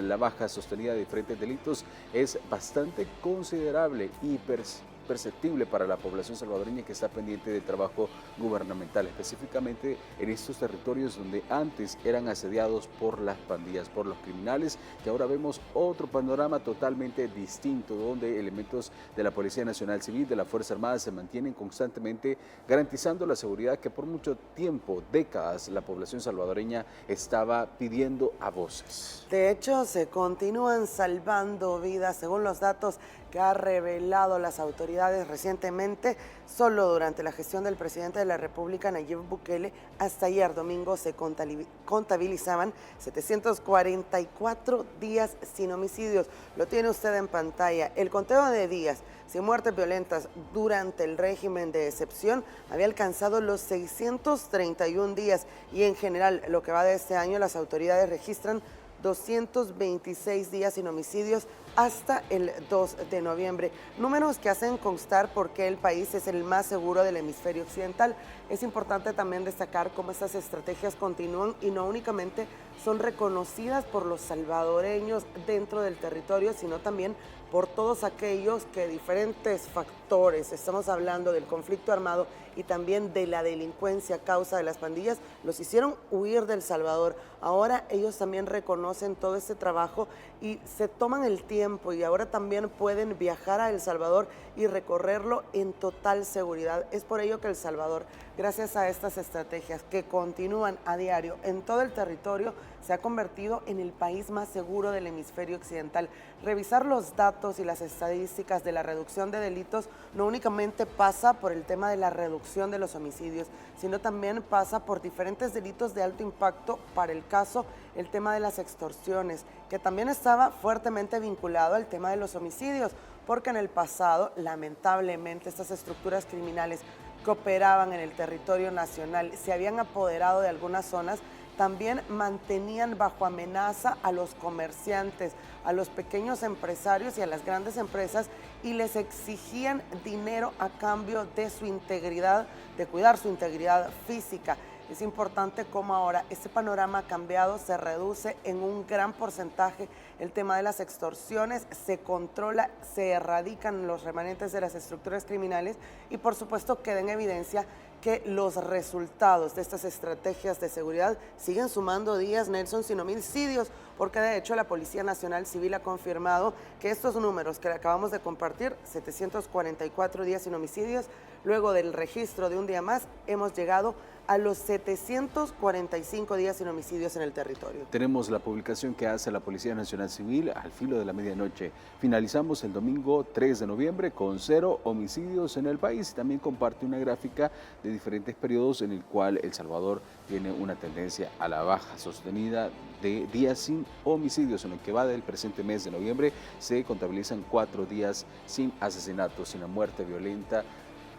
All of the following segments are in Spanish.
La baja sostenida de diferentes delitos es bastante considerable y perceptible para la población salvadoreña que está pendiente del trabajo gubernamental, específicamente en estos territorios donde antes eran asediados por las pandillas, por los criminales, que ahora vemos otro panorama totalmente distinto, donde elementos de la Policía Nacional Civil, de la Fuerza Armada, se mantienen constantemente garantizando la seguridad que por mucho tiempo, décadas, la población salvadoreña estaba pidiendo a voces. De hecho, se continúan salvando vidas según los datos que ha revelado las autoridades recientemente. Solo durante la gestión del presidente de la República, Nayib Bukele, hasta ayer domingo se contabilizaban 744 días sin homicidios. Lo tiene usted en pantalla. El conteo de días sin muertes violentas durante el régimen de excepción había alcanzado los 631 días y en general lo que va de este año las autoridades registran 226 días sin homicidios hasta el 2 de noviembre. Números que hacen constar por qué el país es el más seguro del hemisferio occidental. Es importante también destacar cómo estas estrategias continúan y no únicamente son reconocidas por los salvadoreños dentro del territorio, sino también por todos aquellos que diferentes factores, estamos hablando del conflicto armado y también de la delincuencia a causa de las pandillas, los hicieron huir del Salvador. Ahora ellos también reconocen todo este trabajo y se toman el tiempo y ahora también pueden viajar a El Salvador y recorrerlo en total seguridad. Es por ello que El Salvador, gracias a estas estrategias que continúan a diario en todo el territorio, se ha convertido en el país más seguro del hemisferio occidental. Revisar los datos y las estadísticas de la reducción de delitos no únicamente pasa por el tema de la reducción de los homicidios, sino también pasa por diferentes delitos de alto impacto. Para el caso, el tema de las extorsiones, que también estaba fuertemente vinculado al tema de los homicidios, porque en el pasado, lamentablemente, estas estructuras criminales que operaban en el territorio nacional se habían apoderado de algunas zonas. También mantenían bajo amenaza a los comerciantes, a los pequeños empresarios y a las grandes empresas y les exigían dinero a cambio de su integridad, de cuidar su integridad física. Es importante cómo ahora este panorama ha cambiado, se reduce en un gran porcentaje el tema de las extorsiones, se controla, se erradican los remanentes de las estructuras criminales y por supuesto queda en evidencia que los resultados de estas estrategias de seguridad siguen sumando días, Nelson, sin homicidios, porque de hecho la Policía Nacional Civil ha confirmado que estos números que le acabamos de compartir, 744 días sin homicidios, luego del registro de un día más, hemos llegado a los 745 días sin homicidios en el territorio. Tenemos la publicación que hace la Policía Nacional Civil al filo de la medianoche. Finalizamos el domingo 3 de noviembre con 0 homicidios en el país. También comparte una gráfica de diferentes periodos en el cual El Salvador tiene una tendencia a la baja sostenida de días sin homicidios. En lo que va del presente mes de noviembre se contabilizan 4 días sin asesinatos, sin la muerte violenta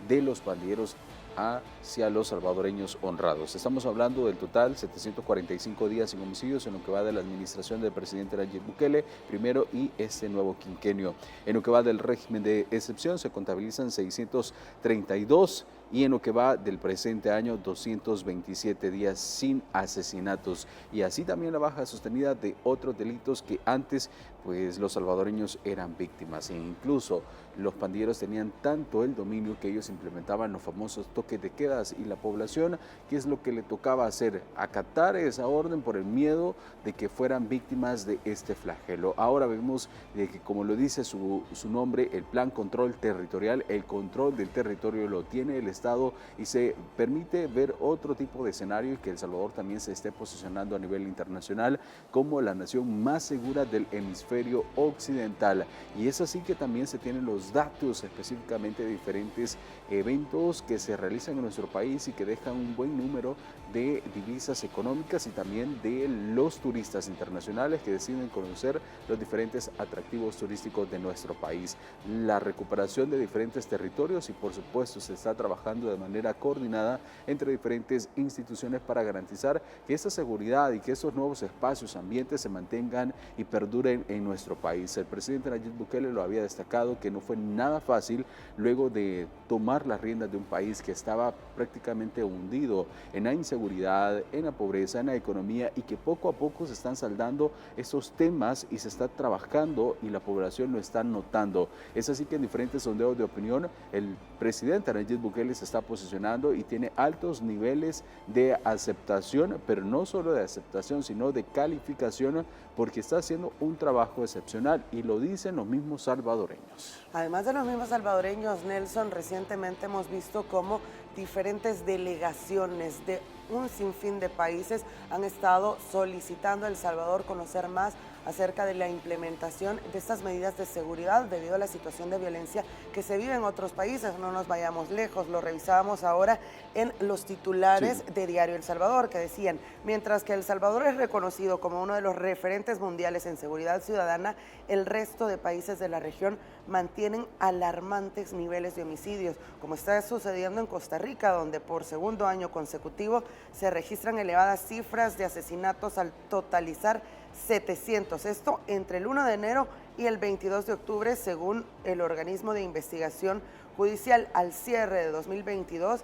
de los pandilleros hacia los salvadoreños honrados. Estamos hablando del total 745 días sin homicidios en lo que va de la administración del presidente Nayib Bukele primero y este nuevo quinquenio. En lo que va del régimen de excepción se contabilizan 632 y en lo que va del presente año 227 días sin asesinatos y así también la baja sostenida de otros delitos que antes pues los salvadoreños eran víctimas e incluso los pandilleros tenían tanto el dominio que ellos implementaban los famosos toques de quedas y la población, ¿qué es lo que le tocaba hacer? Acatar esa orden por el miedo de que fueran víctimas de este flagelo. Ahora vemos de que, como lo dice su nombre, el Plan Control Territorial, el control del territorio lo tiene el Estado y se permite ver otro tipo de escenario y que El Salvador también se esté posicionando a nivel internacional como la nación más segura del hemisferio occidental. Y es así que también se tienen los datos específicamente de diferentes eventos que se realizan en nuestro país y que dejan un buen número de divisas económicas y también de los turistas internacionales que deciden conocer los diferentes atractivos turísticos de nuestro país. La recuperación de diferentes territorios y por supuesto se está trabajando de manera coordinada entre diferentes instituciones para garantizar que esta seguridad y que estos nuevos espacios, ambientes se mantengan y perduren en nuestro país. El presidente Nayib Bukele lo había destacado que no fue nada fácil luego de tomar las riendas de un país que estaba prácticamente hundido en la inseguridad seguridad, en la pobreza, en la economía y que poco a poco se están saldando estos temas y se está trabajando y la población lo está notando. Es así que en diferentes sondeos de opinión el presidente Nayib Bukele se está posicionando y tiene altos niveles de aceptación, pero no solo de aceptación, sino de calificación, porque está haciendo un trabajo excepcional y lo dicen los mismos salvadoreños. Además de los mismos salvadoreños, Nelson, recientemente hemos visto cómo diferentes delegaciones de un sinfín de países han estado solicitando a El Salvador conocer más acerca de la implementación de estas medidas de seguridad debido a la situación de violencia que se vive en otros países. No nos vayamos lejos, lo revisábamos ahora en los titulares de Diario El Salvador, que decían, mientras que El Salvador es reconocido como uno de los referentes mundiales en seguridad ciudadana, el resto de países de la región mantienen alarmantes niveles de homicidios, como está sucediendo en Costa Rica, donde por segundo año consecutivo se registran elevadas cifras de asesinatos al totalizar 700. Esto entre el 1 de enero y el 22 de octubre, según el organismo de investigación judicial. Al cierre de 2022,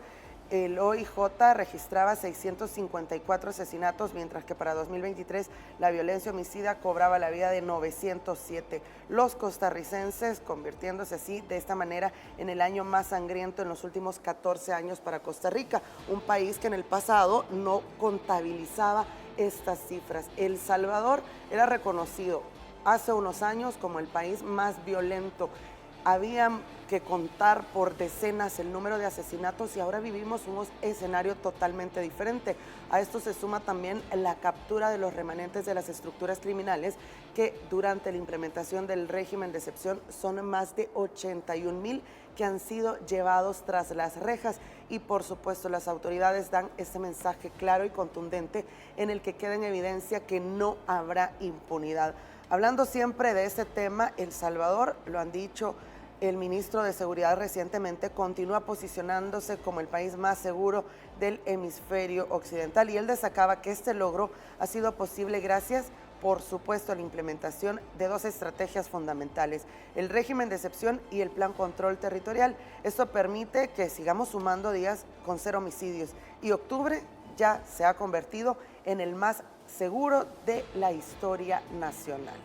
el OIJ registraba 654 asesinatos, mientras que para 2023 la violencia homicida cobraba la vida de 907. Los costarricenses convirtiéndose así de esta manera en el año más sangriento en los últimos 14 años para Costa Rica, un país que en el pasado no contabilizaba estas cifras. El Salvador era reconocido hace unos años como el país más violento. Habían que contar por decenas el número de asesinatos y ahora vivimos un escenario totalmente diferente. A esto se suma también la captura de los remanentes de las estructuras criminales que durante la implementación del régimen de excepción son más de 81,000 que han sido llevados tras las rejas y por supuesto las autoridades dan este mensaje claro y contundente en el que queda en evidencia que no habrá impunidad. Hablando siempre de este tema, El Salvador, lo han dicho el ministro de Seguridad recientemente, continúa posicionándose como el país más seguro del hemisferio occidental y él destacaba que este logro ha sido posible gracias, por supuesto, a la implementación de dos estrategias fundamentales, el régimen de excepción y el plan control territorial. Esto permite que sigamos sumando días con 0 homicidios y octubre ya se ha convertido en el más seguro de la historia nacional.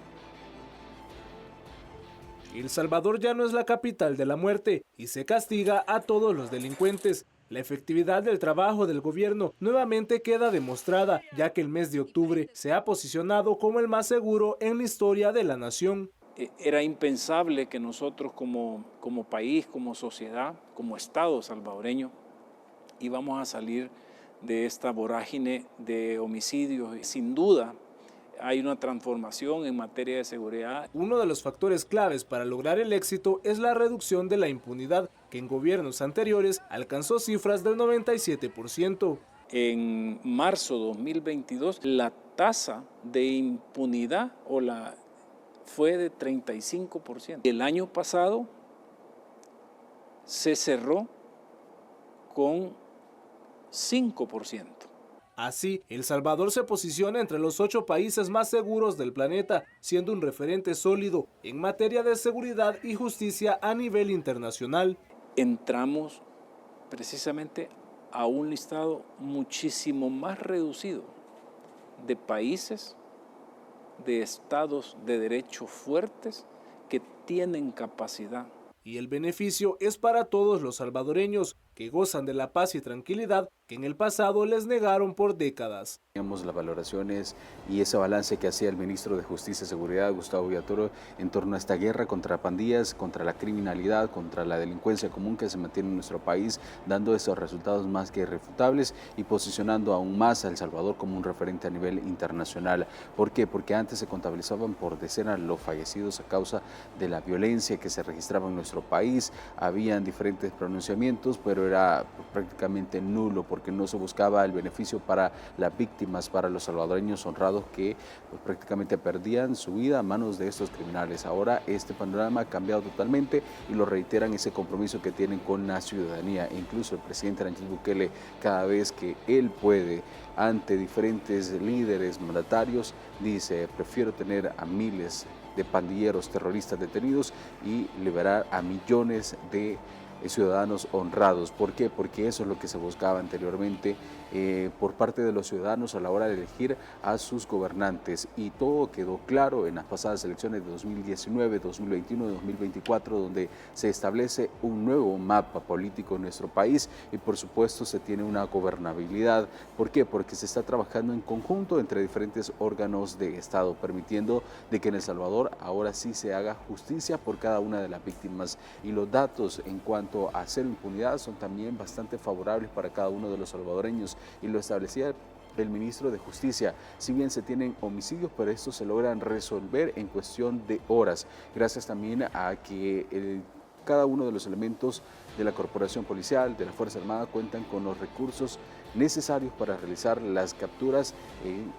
El Salvador ya no es la capital de la muerte y se castiga a todos los delincuentes. La efectividad del trabajo del gobierno nuevamente queda demostrada, ya que el mes de octubre se ha posicionado como el más seguro en la historia de la nación. Era impensable que nosotros como país, como sociedad, como Estado salvadoreño, íbamos a salir de esta vorágine de homicidios. Sin duda, hay una transformación en materia de seguridad. Uno de los factores claves para lograr el éxito es la reducción de la impunidad, que en gobiernos anteriores alcanzó cifras del 97%. En marzo de 2022, la tasa de impunidad fue de 35%. El año pasado se cerró con 5%. Así, El Salvador se posiciona entre los 8 países más seguros del planeta, siendo un referente sólido en materia de seguridad y justicia a nivel internacional. Entramos precisamente a un listado muchísimo más reducido de países, de estados de derecho fuertes que tienen capacidad. Y el beneficio es para todos los salvadoreños, que gozan de la paz y tranquilidad que en el pasado les negaron por décadas. Teníamos las valoraciones y ese balance que hacía el ministro de Justicia y Seguridad, Gustavo Villatoro, en torno a esta guerra contra pandillas, contra la criminalidad, contra la delincuencia común que se mantiene en nuestro país, dando esos resultados más que irrefutables y posicionando aún más a El Salvador como un referente a nivel internacional. ¿Por qué? Porque antes se contabilizaban por decenas los fallecidos a causa de la violencia que se registraba en nuestro país. Habían diferentes pronunciamientos, pero era prácticamente nulo porque no se buscaba el beneficio para las víctimas, para los salvadoreños honrados que prácticamente perdían su vida a manos de estos criminales. Ahora este panorama ha cambiado totalmente y lo reiteran ese compromiso que tienen con la ciudadanía. E incluso el presidente Nayib Bukele, cada vez que él puede, ante diferentes líderes mandatarios, dice: prefiero tener a miles de pandilleros terroristas detenidos y liberar a millones de ciudadanos honrados. ¿Por qué? Porque eso es lo que se buscaba anteriormente por parte de los ciudadanos a la hora de elegir a sus gobernantes, y todo quedó claro en las pasadas elecciones de 2019, 2021 y 2024, donde se establece un nuevo mapa político en nuestro país y por supuesto se tiene una gobernabilidad. ¿Por qué? Porque se está trabajando en conjunto entre diferentes órganos de Estado, permitiendo de que en El Salvador ahora sí se haga justicia por cada una de las víctimas, y los datos en cuanto a cero impunidad son también bastante favorables para cada uno de los salvadoreños, y lo establecía el ministro de Justicia. Si bien se tienen homicidios, pero estos se logran resolver en cuestión de horas, gracias también a que cada uno de los elementos de la Corporación Policial, de la Fuerza Armada, cuentan con los recursos necesarios para realizar las capturas.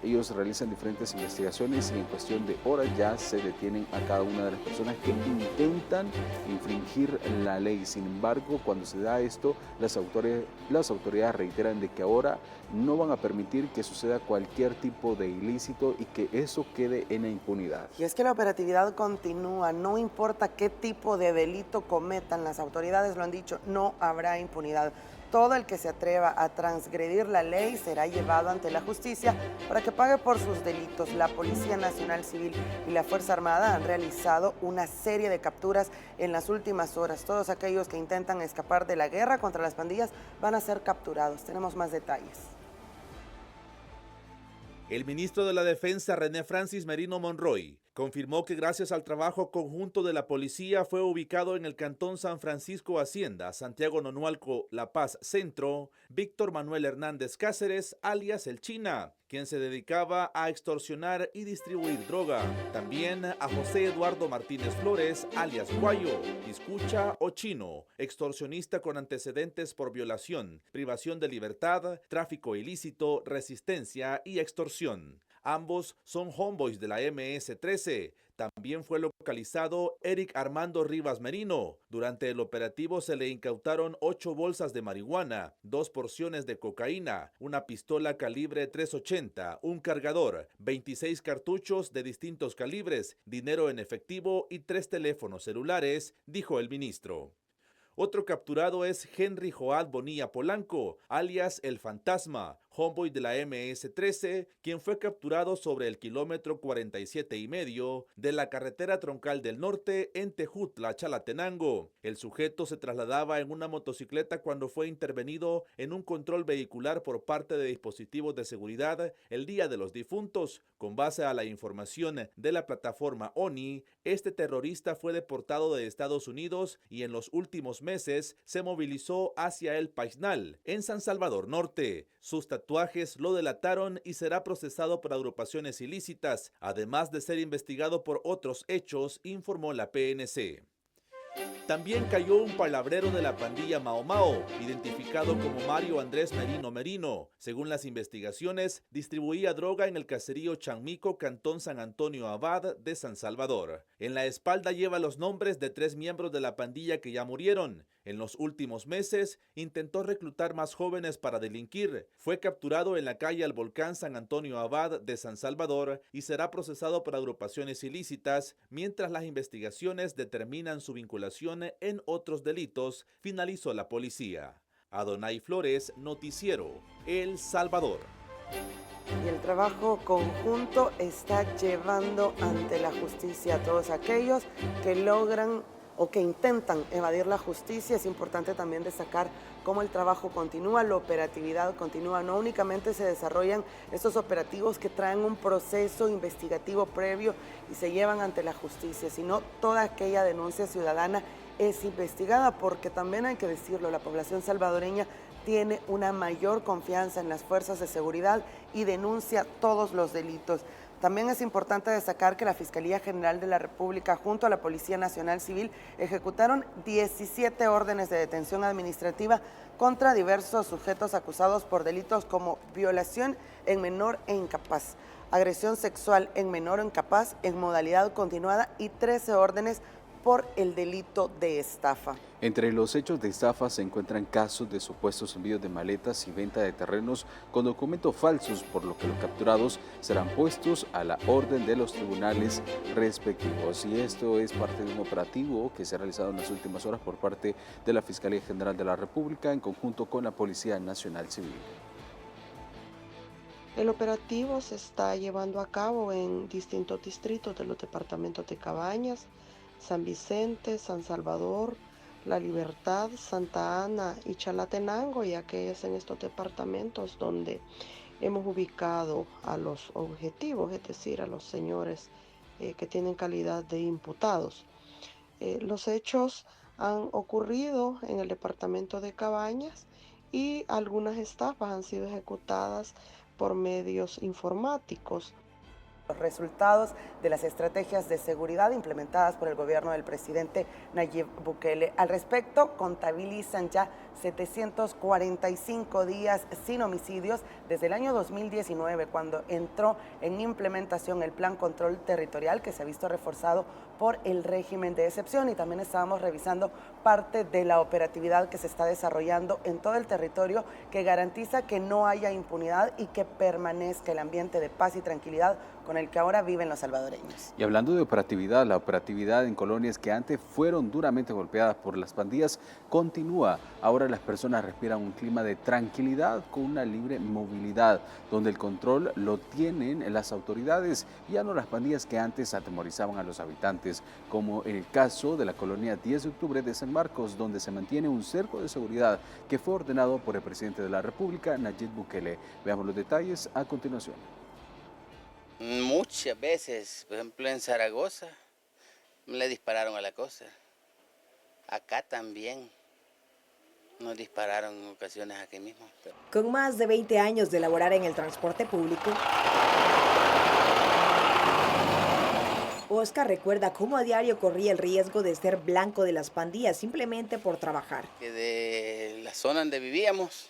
Ellos realizan diferentes investigaciones y en cuestión de horas ya se detienen a cada una de las personas que intentan infringir la ley. Sin embargo, cuando se da esto, las autoridades reiteran de que ahora no van a permitir que suceda cualquier tipo de ilícito y que eso quede en la impunidad. Y es que la operatividad continúa, no importa qué tipo de delito cometan, las autoridades lo han dicho, no habrá impunidad. Todo el que se atreva a transgredir la ley será llevado ante la justicia para que pague por sus delitos. La Policía Nacional Civil y la Fuerza Armada han realizado una serie de capturas en las últimas horas. Todos aquellos que intentan escapar de la guerra contra las pandillas van a ser capturados. Tenemos más detalles. El ministro de la Defensa, René Francis Merino Monroy, confirmó que gracias al trabajo conjunto de la policía fue ubicado en el Cantón San Francisco Hacienda, Santiago Nonualco, La Paz Centro, Víctor Manuel Hernández Cáceres, alias El China, quien se dedicaba a extorsionar y distribuir droga. También a José Eduardo Martínez Flores, alias Guayo, Iscucha o Chino, extorsionista con antecedentes por violación, privación de libertad, tráfico ilícito, resistencia y extorsión. Ambos son homeboys de la MS-13. También fue localizado Eric Armando Rivas Merino. Durante el operativo se le incautaron 8 bolsas de marihuana, 2 porciones de cocaína, una pistola calibre .380, un cargador, 26 cartuchos de distintos calibres, dinero en efectivo y 3 teléfonos celulares, dijo el ministro. Otro capturado es Henry Joad Bonilla Polanco, alias El Fantasma, homeboy de la MS-13, quien fue capturado sobre el kilómetro 47,5 de la carretera troncal del norte en Tejutla, Chalatenango. El sujeto se trasladaba en una motocicleta cuando fue intervenido en un control vehicular por parte de dispositivos de seguridad el Día de los Difuntos. Con base a la información de la plataforma ONI, este terrorista fue deportado de Estados Unidos y en los últimos meses se movilizó hacia el Paisnal, en San Salvador Norte. Sus tatuajes lo delataron y será procesado por agrupaciones ilícitas, además de ser investigado por otros hechos, informó la PNC. También cayó un palabrero de la pandilla Mao Mao, identificado como Mario Andrés Merino Merino. Según las investigaciones, distribuía droga en el caserío Chanmico, Cantón San Antonio Abad de San Salvador. En la espalda lleva los nombres de 3 miembros de la pandilla que ya murieron. En los últimos meses, intentó reclutar más jóvenes para delinquir. Fue capturado en la calle Al Volcán San Antonio Abad de San Salvador y será procesado por agrupaciones ilícitas, mientras las investigaciones determinan su vinculación en otros delitos, finalizó la policía. Adonai Flores, Noticiero El Salvador. Y el trabajo conjunto está llevando ante la justicia a todos aquellos que logran o que intentan evadir la justicia. Es importante también destacar cómo el trabajo continúa, la operatividad continúa. No únicamente se desarrollan estos operativos que traen un proceso investigativo previo y se llevan ante la justicia, sino toda aquella denuncia ciudadana es investigada, porque también hay que decirlo, la población salvadoreña tiene una mayor confianza en las fuerzas de seguridad y denuncia todos los delitos. También es importante destacar que la Fiscalía General de la República junto a la Policía Nacional Civil ejecutaron 17 órdenes de detención administrativa contra diversos sujetos acusados por delitos como violación en menor e incapaz, agresión sexual en menor o incapaz en modalidad continuada y 13 órdenes por el delito de estafa. Entre los hechos de estafa se encuentran casos de supuestos envíos de maletas y venta de terrenos con documentos falsos, por lo que los capturados serán puestos a la orden de los tribunales respectivos. Y esto es parte de un operativo que se ha realizado en las últimas horas por parte de la Fiscalía General de la República en conjunto con la Policía Nacional Civil. El operativo se está llevando a cabo en distintos distritos de los departamentos de Cabañas, San Vicente, San Salvador, La Libertad, Santa Ana y Chalatenango, ya que es en estos departamentos donde hemos ubicado a los objetivos, es decir, a los señores que tienen calidad de imputados. Los hechos han ocurrido en el departamento de Cabañas y algunas estafas han sido ejecutadas por medios informáticos. Los resultados de las estrategias de seguridad implementadas por el gobierno del presidente Nayib Bukele. Al respecto, contabilizan ya 745 días sin homicidios desde el año 2019, cuando entró en implementación el Plan Control Territorial, que se ha visto reforzado por el régimen de excepción, y también estábamos revisando parte de la operatividad que se está desarrollando en todo el territorio, que garantiza que no haya impunidad y que permanezca el ambiente de paz y tranquilidad con el que ahora viven los salvadoreños. Y hablando de operatividad, la operatividad en colonias que antes fueron duramente golpeadas por las pandillas continúa. Ahora las personas respiran un clima de tranquilidad con una libre movilidad, donde el control lo tienen las autoridades, ya no las pandillas que antes atemorizaban a los habitantes, como en el caso de la colonia 10 de octubre de San Marcos, donde se mantiene un cerco de seguridad que fue ordenado por el presidente de la República, Nayib Bukele. Veamos los detalles a continuación. Muchas veces, por ejemplo en Zaragoza, le dispararon a la cosa. Acá también nos dispararon en ocasiones aquí mismo. Con más de 20 años de laborar en el transporte público, Oscar recuerda cómo a diario corría el riesgo de ser blanco de las pandillas simplemente por trabajar. Que de la zona donde vivíamos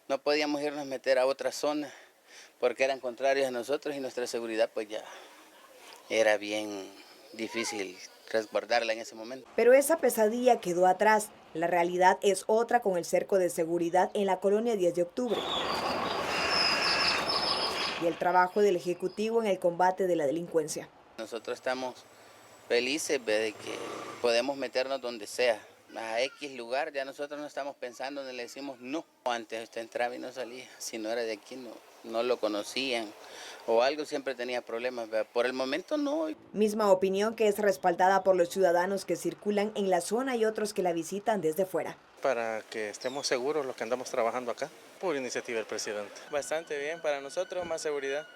no podíamos irnos a meter a otra zona porque eran contrarios a nosotros y nuestra seguridad pues ya era bien difícil resguardarla en ese momento. Pero esa pesadilla quedó atrás. La realidad es otra con el cerco de seguridad en la colonia 10 de octubre. Y el trabajo del Ejecutivo en el combate de la delincuencia. Nosotros estamos felices de que podemos meternos donde sea. A X lugar ya nosotros no estamos pensando, le decimos no. Antes usted entraba y no salía, si no era de aquí no lo conocían o algo, siempre tenía problemas. Por el momento no. Misma opinión que es respaldada por los ciudadanos que circulan en la zona y otros que la visitan desde fuera. Para que estemos seguros los que andamos trabajando acá, por iniciativa del presidente. Bastante bien para nosotros, más seguridad.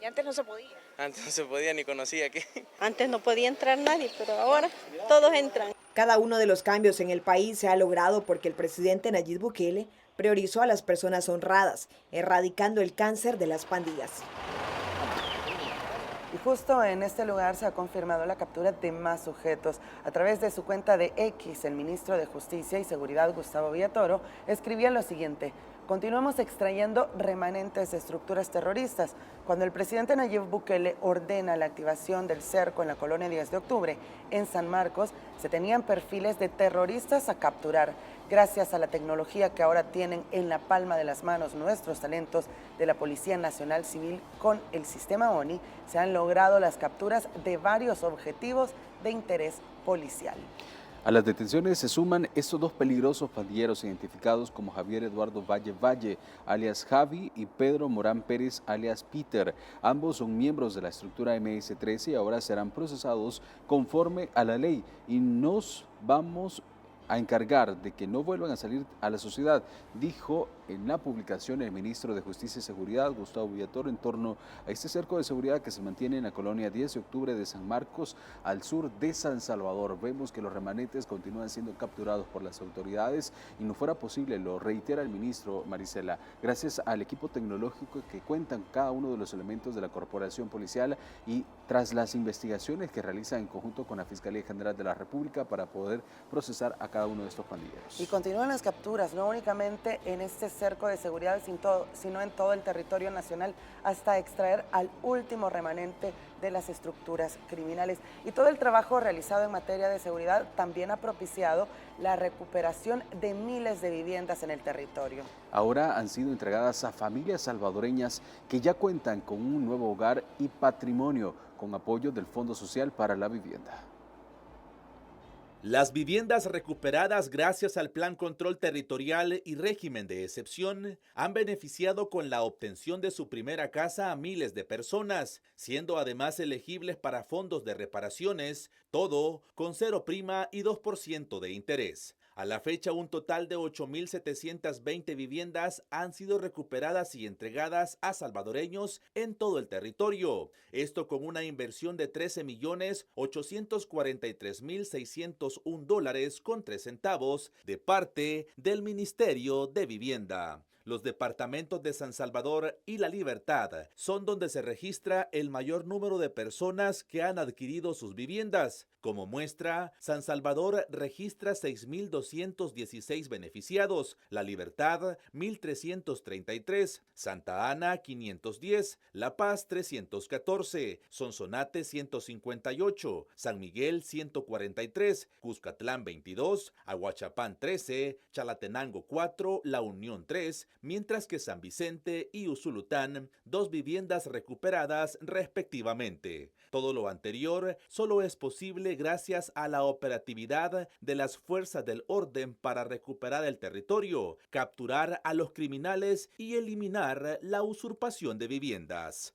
Y antes no se podía. Antes no se podía ni conocía aquí. Antes no podía entrar nadie, pero ahora todos entran. Cada uno de los cambios en el país se ha logrado porque el presidente Nayib Bukele priorizó a las personas honradas, erradicando el cáncer de las pandillas. Y justo en este lugar se ha confirmado la captura de más sujetos. A través de su cuenta de X, el ministro de Justicia y Seguridad, Gustavo Villatoro, escribía lo siguiente: continuamos extrayendo remanentes de estructuras terroristas. Cuando el presidente Nayib Bukele ordena la activación del cerco en la colonia 10 de octubre en San Marcos, se tenían perfiles de terroristas a capturar. Gracias a la tecnología que ahora tienen en la palma de las manos nuestros talentos de la Policía Nacional Civil con el sistema ONI, se han logrado las capturas de varios objetivos de interés policial. A las detenciones se suman estos dos peligrosos pandilleros identificados como Javier Eduardo Valle, alias Javi, y Pedro Morán Pérez, alias Peter. Ambos son miembros de la estructura MS-13 y ahora serán procesados conforme a la ley y nos vamos a encargar de que no vuelvan a salir a la sociedad, dijo en la publicación el ministro de Justicia y Seguridad, Gustavo Villatoro, en torno a este cerco de seguridad que se mantiene en la colonia 10 de octubre de San Marcos, al sur de San Salvador. Vemos que los remanentes continúan siendo capturados por las autoridades y no fuera posible, lo reitera el ministro Marisela, gracias al equipo tecnológico que cuentan cada uno de los elementos de la corporación policial y tras las investigaciones que realizan en conjunto con la Fiscalía General de la República para poder procesar a cada uno de estos pandilleros. Y continúan las capturas, no únicamente en este cerco de seguridad, sino en todo el territorio nacional, hasta extraer al último remanente de las estructuras criminales. Y todo el trabajo realizado en materia de seguridad también ha propiciado la recuperación de miles de viviendas en el territorio. Ahora han sido entregadas a familias salvadoreñas que ya cuentan con un nuevo hogar y patrimonio, con apoyo del Fondo Social para la Vivienda. Las viviendas recuperadas gracias al Plan Control Territorial y Régimen de Excepción han beneficiado con la obtención de su primera casa a miles de personas, siendo además elegibles para fondos de reparaciones, todo con 0 prima y 2% de interés. A la fecha, un total de 8.720 viviendas han sido recuperadas y entregadas a salvadoreños en todo el territorio. Esto con una inversión de $13.843.601.03 de parte del Ministerio de Vivienda. Los departamentos de San Salvador y La Libertad son donde se registra el mayor número de personas que han adquirido sus viviendas. Como muestra, San Salvador registra 6.216 beneficiados, La Libertad 1.333, Santa Ana 510, La Paz 314, Sonsonate 158, San Miguel 143, Cuscatlán 22, Aguachapán 13, Chalatenango 4, La Unión 3, mientras que San Vicente y Usulután 2 viviendas recuperadas respectivamente. Todo lo anterior solo es posible gracias a la operatividad de las fuerzas del orden para recuperar el territorio, capturar a los criminales y eliminar la usurpación de viviendas.